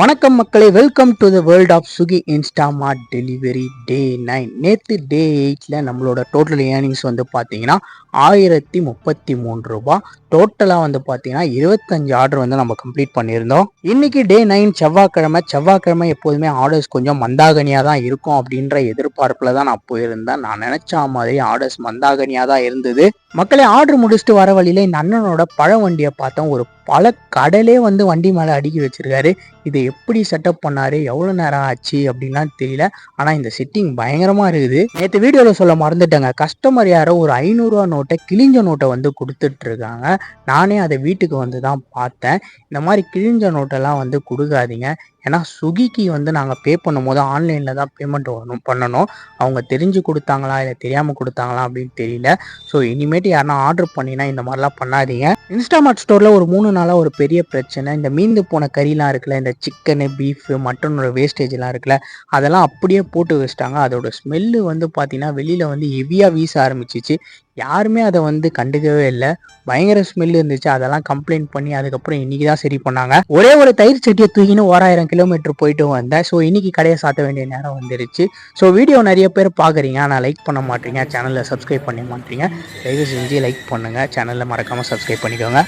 வணக்கம் மக்களே, welcome to the world of Swiggy Instamart delivery day 9. நேற்று டே 8ல் நம்மளோட டோட்டல் ஏர்னிங்ஸ் வந்து பார்த்தீங்கன்னா 1033 ரூபா. டோட்டலாக வந்து பார்த்தீங்கன்னா 25 ஆர்டர் வந்து நம்ம கம்ப்ளீட் பண்ணியிருந்தோம். இன்னைக்கு டே 9 செவ்வாய்க்கிழமை எப்போதுமே ஆர்டர்ஸ் கொஞ்சம் மந்தாகனியாக தான் இருக்கும் அப்படின்ற எதிர்பார்ப்பில் தான் நான் போயிருந்தேன். நான் நினச்ச மாதிரி ஆர்டர்ஸ் மந்தாகனியாக தான் இருந்தது. மக்களே, ஆர்டர் முடிச்சுட்டு வர வழியில் இந்த அண்ணனோட பழ வண்டியை பார்த்தோம். ஒரு பல கடலே வந்து வண்டி மேலே அடுக்கி வச்சிருக்காரு. இதை எப்படி செட்டப் பண்ணாரு, எவ்வளோ நேரம் ஆச்சு அப்படின்லாம் தெரியல. ஆனால் இந்த செட்டிங் பயங்கரமாக இருக்குது. நேற்று வீடியோவில் சொல்ல மறந்துட்டேங்க, கஸ்டமர் யாரோ ஒரு 500 நோட்டை கிழிஞ்ச நோட்டை வந்து கொடுத்துட்டு இருக்காங்க. நானே அதை வீட்டுக்கு வந்து தான் பார்த்தேன். இந்த மாதிரி கிழிஞ்ச நோட்டெல்லாம் வந்து கொடுக்காதீங்க. ஏன்னா ஸ்விக்கிக்கு வந்து நாங்கள் பே பண்ணும்போது ஆன்லைனில் தான் பேமெண்ட் பண்ணணும். அவங்க தெரிஞ்சு கொடுத்தாங்களா இல்லை தெரியாமல் கொடுத்தாங்களா அப்படின்னு தெரியல. ஸோ இனிமேட்டு யாருன்னா ஆர்டர் பண்ணினா இந்த மாதிரிலாம் பண்ணாதீங்க. இன்ஸ்டாமார்ட் ஸ்டோரில் ஒரு 3 நாளாக ஒரு பெரிய பிரச்சனை. இந்த மீந்து போன கறிலாம் இருக்குல்ல, இந்த சிக்கனு, பீஃபு, மட்டனோட வேஸ்டேஜ்லாம் இருக்குல்ல, அதெல்லாம் அப்படியே போட்டு வச்சிட்டாங்க. அதோட ஸ்மெல்லு வந்து பார்த்தீங்கன்னா வெளியில் வந்து ஹெவியாக வீச ஆரம்பிச்சிச்சு. யாருமே அதை வந்து கண்டுக்கவே இல்லை. பயங்கர ஸ்மெல் இருந்துச்சு. அதெல்லாம் கம்ப்ளைண்ட் பண்ணி அதுக்கப்புறம் இன்னைக்கு தான் சரி பண்ணாங்க. ஒரே ஒரு தயிர் சட்டியை தூக்கின்னு 1000 கிலோமீட்டர் போயிட்டு வந்தேன். ஸோ இன்னைக்கு கடையை சாத்த வேண்டிய நேரம் வந்துருச்சு. ஸோ வீடியோ நிறைய பேர் பார்க்குறீங்க, ஆனால் லைக் பண்ண மாட்டீங்க, சேனலில் சப்ஸ்கிரைப் பண்ண மாட்டீங்க. தயவு செஞ்சு லைக் பண்ணுங்கள், சேனலில் மறக்காமல் சப்ஸ்கிரைப் பண்ணிக்கோங்க.